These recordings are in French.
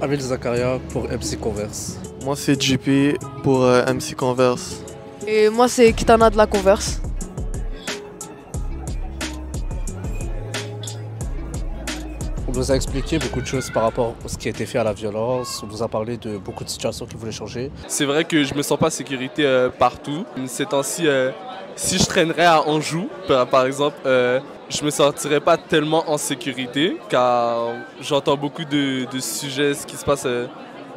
Amel Zakaria pour MC Converse. Moi, c'est JP pour MC Converse. Et moi, c'est Kitana de la Converse. On nous a expliqué beaucoup de choses par rapport à ce qui a été fait à la violence. On nous a parlé de beaucoup de situations qui voulaient changer. C'est vrai que je me sens pas en sécurité partout. Ces temps-ci, si je traînerais à Anjou, par exemple, je me sentirais pas tellement en sécurité car j'entends beaucoup de sujets, ce qui se passe,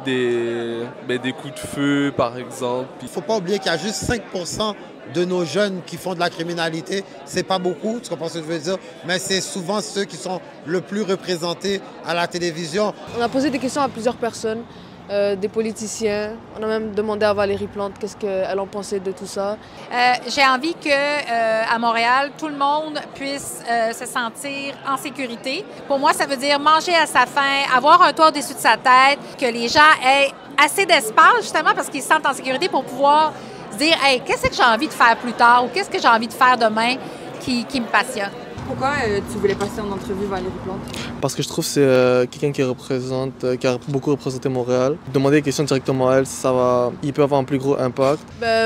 des coups de feu par exemple. Il ne faut pas oublier qu'il y a juste 5% de nos jeunes qui font de la criminalité. C'est pas beaucoup, tu comprends ce que je veux dire, mais c'est souvent ceux qui sont le plus représentés à la télévision. On a posé des questions à plusieurs personnes, des politiciens. On a même demandé à Valérie Plante qu'est-ce qu'elle en pensait de tout ça. J'ai envie que à Montréal, tout le monde puisse se sentir en sécurité. Pour moi, ça veut dire manger à sa faim, avoir un toit au-dessus de sa tête, que les gens aient assez d'espace justement parce qu'ils se sentent en sécurité pour pouvoir se dire hey, qu'est-ce que j'ai envie de faire plus tard ou qu'est-ce que j'ai envie de faire demain qui me passionne. Pourquoi tu voulais passer en entrevue Valérie Plante? Parce que je trouve que c'est quelqu'un qui a beaucoup représenté Montréal. Demander des questions directement à elle, il peut avoir un plus gros impact.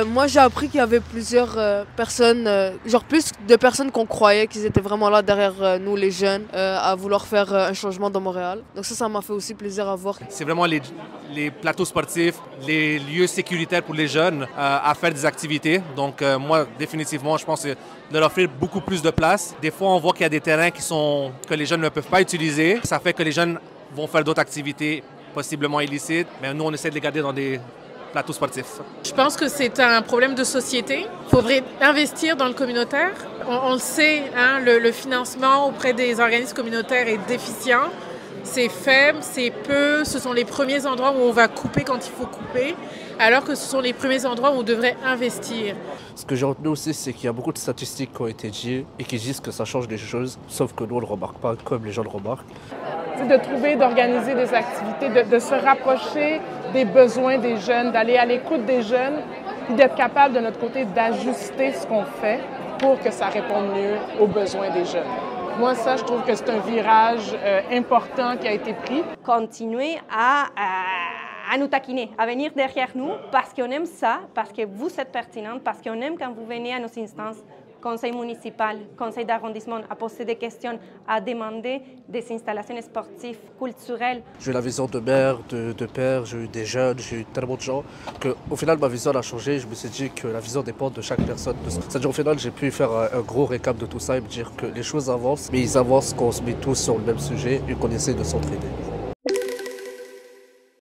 Moi, j'ai appris qu'il y avait plusieurs personnes, genre plus de personnes qu'on croyait qu'ils étaient vraiment là derrière nous, les jeunes, à vouloir faire un changement dans Montréal. Donc ça m'a fait aussi plaisir à voir. C'est vraiment les plateaux sportifs, les lieux sécuritaires pour les jeunes à faire des activités. Donc moi, définitivement, je pense de leur offrir beaucoup plus de place. Des fois, on voit qu'il y a des terrains que les jeunes ne peuvent pas utiliser. Ça fait que les jeunes vont faire d'autres activités possiblement illicites, mais nous, on essaie de les garder dans des plateaux sportifs. Je pense que c'est un problème de société. Il faudrait investir dans le communautaire. On le sait, hein, le financement auprès des organismes communautaires est déficient. C'est faible, c'est peu, ce sont les premiers endroits où on va couper quand il faut couper, alors que ce sont les premiers endroits où on devrait investir. Ce que j'ai retenu aussi, c'est qu'il y a beaucoup de statistiques qui ont été dites et qui disent que ça change des choses, sauf que nous, on ne le remarque pas comme les gens le remarquent. C'est de trouver, d'organiser des activités, de se rapprocher des besoins des jeunes, d'aller à l'écoute des jeunes, puis d'être capable de notre côté d'ajuster ce qu'on fait pour que ça réponde mieux aux besoins des jeunes. Moi, ça, je trouve que c'est un virage important qui a été pris. Continuer à nous taquiner, à venir derrière nous parce qu'on aime ça, parce que vous êtes pertinente, parce qu'on aime quand vous venez à nos instances, conseil municipal, conseil d'arrondissement, à poser des questions, à demander des installations sportives, culturelles. J'ai eu la vision de mère, de père, j'ai eu des jeunes, j'ai eu tellement de gens qu'au final, ma vision a changé. Je me suis dit que la vision dépend de chaque personne. C'est-à-dire au final, j'ai pu faire un gros récap de tout ça et me dire que les choses avancent, mais ils avancent quand on se met tous sur le même sujet et qu'on essaie de s'entraider.